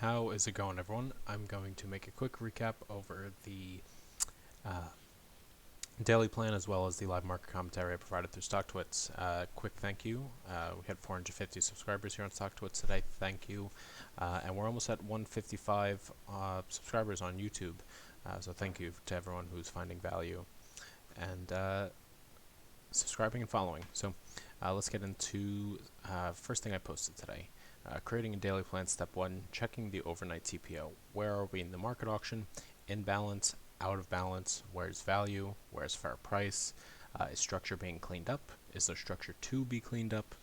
How is it going, everyone? I'm going to make a quick recap over the uh, daily plan as well as the live market commentary I provided through StockTwits. Quick thank you. We had 450 subscribers here on StockTwits today. Thank you. And we're almost at 155 subscribers on YouTube. So thank you to everyone who's finding value and subscribing and following. So let's get into first thing I posted today. Creating a daily plan, step 1, checking the overnight TPO. Where are we in the market auction? In balance, out of balance, where's value, where's fair price, is structure being cleaned up, is there structure to be cleaned up?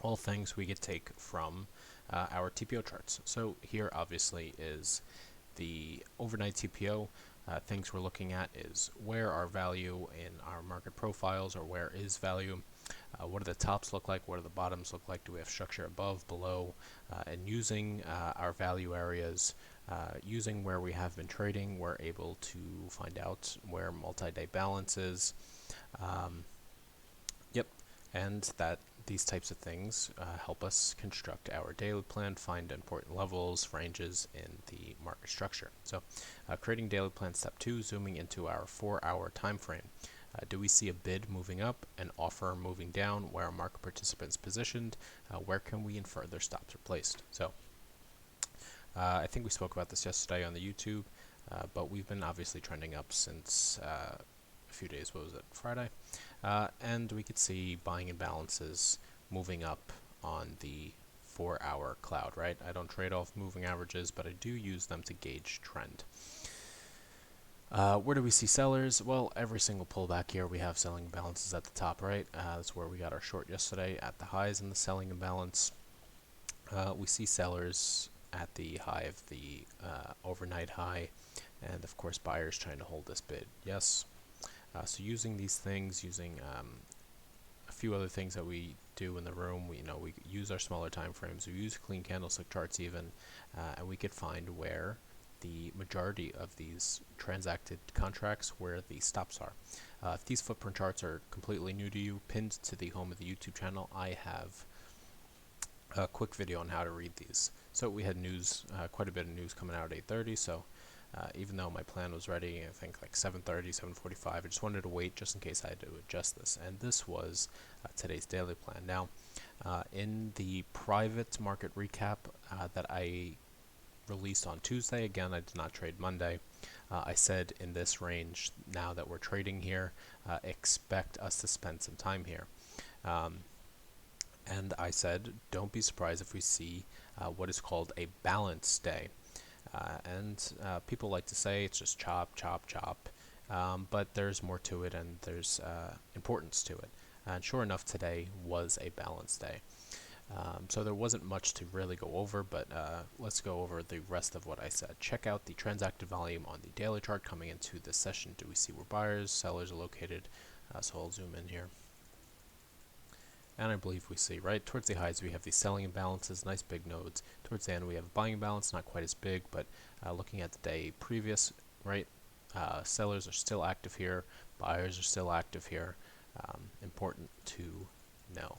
All things we could take from our TPO charts. So here obviously is the overnight TPO. Things we're looking at is where are value in our market profiles, or where is value. What do the tops look like? What do the bottoms look like? Do we have structure above, below? And using our value areas, using where we have been trading, we're able to find out where multi-day balance is. Yep, and that these types of things help us construct our daily plan, find important levels, ranges in the market structure. So creating daily plan, step 2, zooming into our 4-hour time frame. Do we see a bid moving up, an offer moving down? Where are market participants positioned? Where can we infer their stops are placed? So I think we spoke about this yesterday on the YouTube, but we've been obviously trending up since a few days. What was it? Friday? And we could see buying imbalances moving up on the 4-hour cloud, right? I don't trade off moving averages, but I do use them to gauge trend. Where do we see sellers? Well, every single pullback here we have selling imbalances at the top, right? That's where we got our short yesterday at the highs in the selling imbalance. We see sellers at the high of the overnight high, and of course buyers trying to hold this bid. Yes. So using these things, using a few other things that we do in the room, we use our smaller time frames, we use clean candlestick charts even, and we could find where the majority of these transacted contracts, where the stops are. If these footprint charts are completely new to you, pinned to the home of the YouTube channel, I have a quick video on how to read these. So we had news, quite a bit of news coming out at 8:30, so even though my plan was ready, I think like 7:30, 7:45, I just wanted to wait just in case I had to adjust this. And this was today's daily plan. Now, in the private market recap that I released on Tuesday, again, I did not trade Monday. I said in this range, now that we're trading here, expect us to spend some time here. And I said, don't be surprised if we see what is called a balance day. And people like to say it's just chop, chop, chop, but there's more to it, and there's importance to it. And sure enough, today was a balance day. So there wasn't much to really go over, but let's go over the rest of what I said. Check out the transacted volume on the daily chart coming into this session. Do we see where buyers, sellers are located? So I'll zoom in here. And I believe we see, right, towards the highs we have these selling imbalances, nice big nodes. Towards the end we have a buying imbalance, not quite as big, but looking at the day previous, right, sellers are still active here, buyers are still active here. Important to know.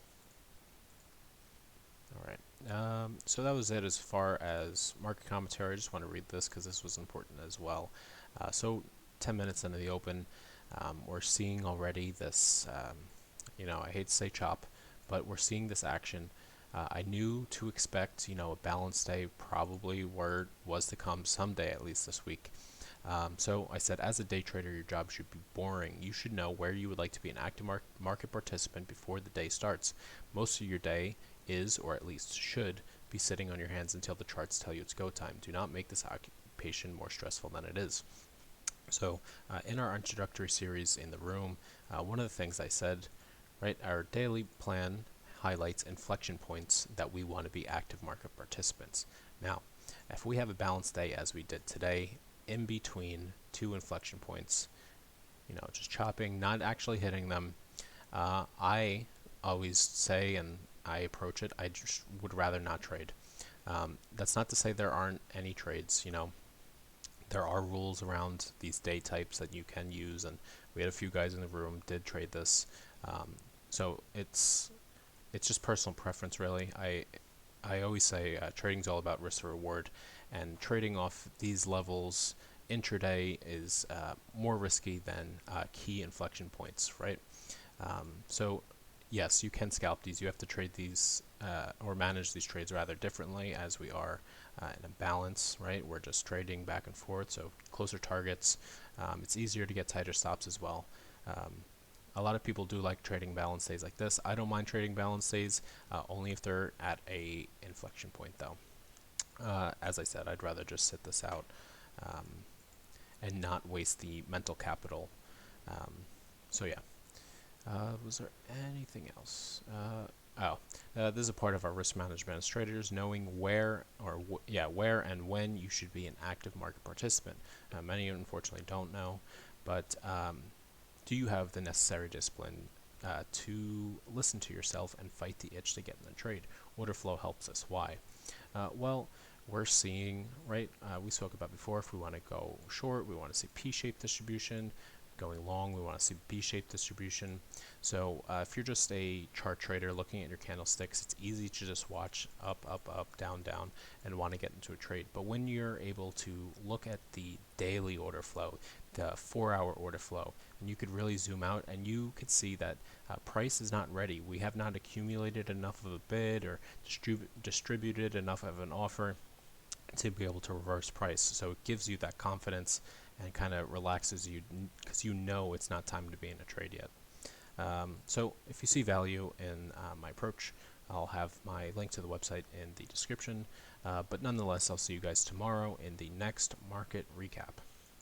Alright, so that was it as far as market commentary. I just want to read this because this was important as well. So 10 minutes into the open, we're seeing already this, I hate to say chop, but we're seeing this action. I knew to expect, a balance day probably was to come someday, at least this week. So I said, as a day trader, your job should be boring. You should know where you would like to be an active market participant before the day starts. Most of your day is, or at least should, be sitting on your hands until the charts tell you it's go time. Do not make this occupation more stressful than it is. So in our introductory series in the room, one of the things I said, right, our daily plan highlights inflection points that we want to be active market participants. Now, if we have a balanced day as we did today, in between two inflection points, just chopping, not actually hitting them, I always say, and I approach it, I just would rather not trade. That's not to say there aren't any trades, there are rules around these day types that you can use, and we had a few guys in the room did trade this. So it's just personal preference, really. I always say trading's all about risk to reward, and trading off these levels intraday is more risky than key inflection points, right? So yes, you can scalp these. You have to trade these or manage these trades rather differently, as we are in a balance, right? We're just trading back and forth, so closer targets. It's easier to get tighter stops as well. Um, a lot of people do like trading balance days like this. I don't mind trading balance days, only if they're at a inflection point though. As I said, I'd rather just sit this out um, and not waste the mental capital. Um, so yeah. Was there anything else? This is a part of our risk management as traders, knowing where or where and when you should be an active market participant. Many unfortunately don't know, but do you have the necessary discipline to listen to yourself and fight the itch to get in the trade? Order flow helps us. Why? Well, we're seeing, right, we spoke about before, if we want to go short, we want to see P-shaped distribution. Going long, we want to see B-shaped distribution. So if you're just a chart trader looking at your candlesticks, it's easy to just watch up, up, up, down, down, and want to get into a trade. But when you're able to look at the daily order flow, the 4-hour order flow, and you could really zoom out and you could see that price is not ready. We have not accumulated enough of a bid or distributed enough of an offer to be able to reverse price. So it gives you that confidence and kind of relaxes you because you know it's not time to be in a trade yet. So if you see value in my approach, I'll have my link to the website in the description. But nonetheless, I'll see you guys tomorrow in the next market recap.